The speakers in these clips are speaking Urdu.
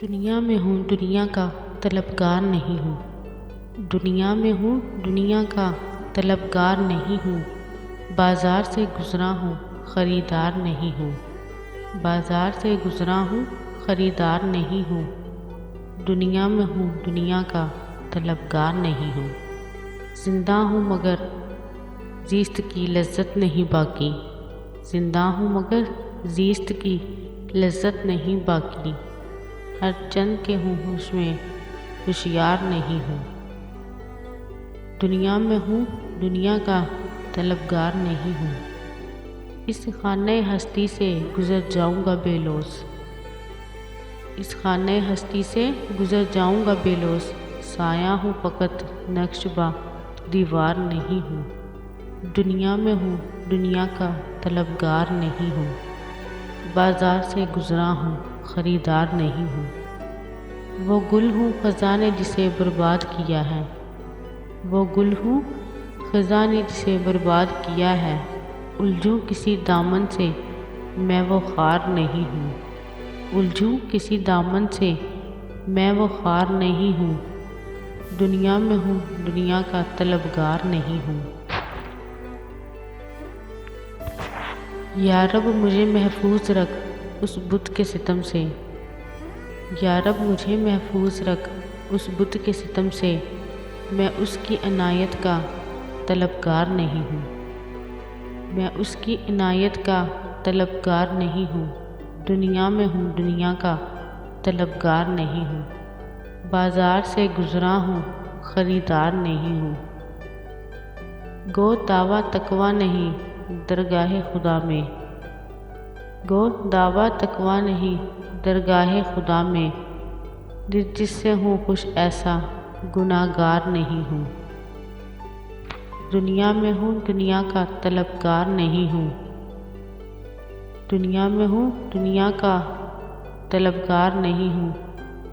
دنیا میں ہوں دنیا کا طلبگار نہیں ہوں، دنیا میں ہوں دنیا کا طلبگار نہیں ہوں، بازار سے گزرا ہوں خریدار نہیں ہوں، بازار سے گزرا ہوں خریدار نہیں ہوں، دنیا میں ہوں دنیا کا طلبگار نہیں ہوں، زندہ ہوں مگر زیست کی لذت نہیں باقی، زندہ ہوں مگر زیست کی لذت نہیں باقی، ہر چند کے ہوں ہوش میں ہوشیار نہیں ہوں، دنیا میں ہوں دنیا کا طلبگار نہیں ہوں، اس خانہ ہستی سے گزر جاؤں گا بے لوث، اس خانہ ہستی سے گزر جاؤں گا بے لوث، سایہ ہوں فقط نقش بہ دیوار نہیں ہوں، دنیا میں ہوں دنیا کا طلبگار نہیں ہوں، بازار سے گزرا ہوں خریدار نہیں ہوں، وہ گل ہوں خزاں نے جسے برباد کیا ہے، وہ گل ہوں خزاں نے جسے برباد کیا ہے، الجھوں کسی دامن سے میں وہ خار نہیں ہوں، الجھوں کسی دامن سے میں وہ خار نہیں ہوں، دنیا میں ہوں دنیا کا طلبگار نہیں ہوں، یا رب مجھے محفوظ رکھ اس بت کے ستم سے، یا رب مجھے محفوظ رکھ اس بت کے ستم سے، میں اس کی عنایت کا طلبگار نہیں ہوں، میں اس کی عنایت کا طلبگار نہیں ہوں، دنیا میں ہوں دنیا کا طلبگار نہیں ہوں، بازار سے گزرا ہوں خریدار نہیں ہوں، گو دعویٰ تقویٰ نہیں درگاہ خدا میں، گو دعویٰ تقویٰ نہیں درگاہ خدا میں، جس سے ہوں خوش ایسا گناہ گار نہیں ہوں، دنیا میں ہوں دنیا کا طلبگار نہیں ہوں، دنیا میں ہوں دنیا کا طلبگار نہیں ہوں،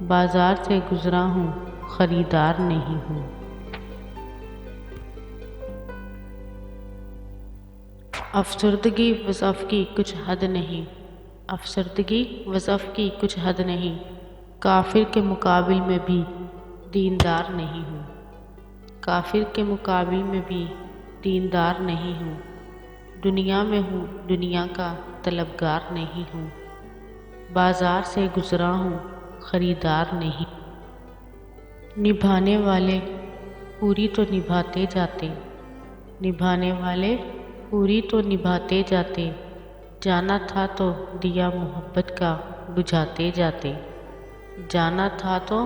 بازار سے گزرا ہوں خریدار نہیں ہوں۔ افسردگی وصف کی کچھ حد نہیں، افسردگی وصف کی کچھ حد نہیں، کافر کے مقابل میں بھی دیندار نہیں ہوں، کافر کے مقابل میں بھی دیندار نہیں ہوں، دنیا میں ہوں دنیا کا طلبگار نہیں ہوں، بازار سے گزرا ہوں خریدار نہیں، نبھانے والے پوری تو نبھاتے جاتے، نبھانے والے پوری تو نبھاتے جاتے، جانا تھا تو دیا محبت کا بجھاتے جاتے، جانا تھا تو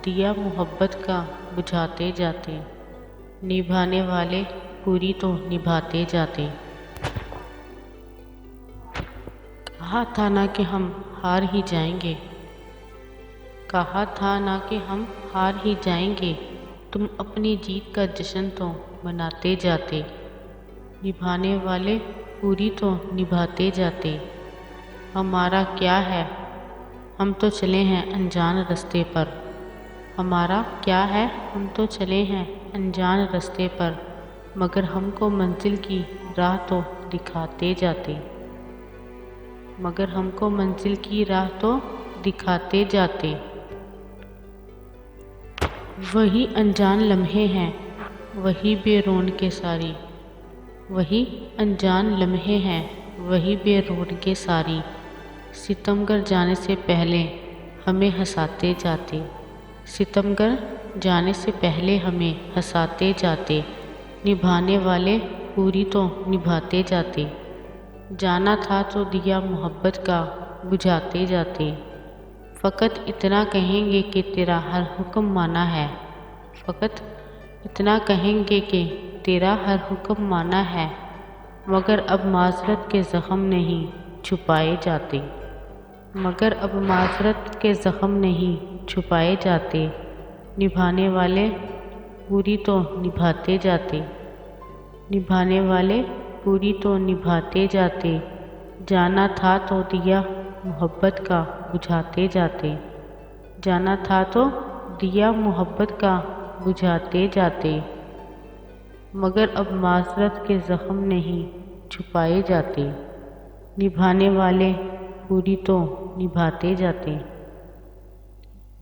دیا محبت کا بجھاتے جاتے، نبھانے والے پوری تو نبھاتے جاتے، کہا تھا نہ کہ ہم ہار ہی جائیں گے، کہا تھا نہ کہ ہم ہار ہی جائیں گے، تم اپنی جیت کا جشن تو مناتے جاتے، نبھانے والے پوری تو نبھاتے جاتے، ہمارا کیا ہے ہم تو چلے ہیں انجان رستے پر، ہمارا کیا ہے ہم تو چلے ہیں انجان رستے پر، مگر ہم کو منزل کی راہ تو دکھاتے جاتے، مگر ہم کو منزل کی راہ تو دکھاتے جاتے، وہی انجان لمحے ہیں وہی بے رونقیں ساری، وہی انجان لمحے ہیں وہی بے رونقیں ساری، ستمگر جانے سے پہلے ہمیں ہنساتے جاتے، ستمگر جانے سے پہلے ہمیں ہنساتے جاتے، نبھانے والے پوری تو نبھاتے جاتے، جانا تھا تو دیا محبت کا بجھاتے جاتے، فقط اتنا کہیں گے کہ تیرا ہر حکم مانا ہے، فقط اتنا کہیں گے کہ تیرا ہر حکم مانا ہے، مگر اب معذرت کے زخم نہیں چھپائے جاتے، مگر اب معذرت کے زخم نہیں چھپائے جاتے، نبھانے والے پوری تو نبھاتے جاتے، نبھانے والے پوری تو نبھاتے جاتے، جانا تھا تو دیا محبت کا بجھاتے جاتے، جانا تھا تو دیا محبت کا بجھاتے جاتے، مگر اب معذرت کے زخم نہیں چھپائے جاتے، نبھانے والے پوری تو نبھاتے جاتے۔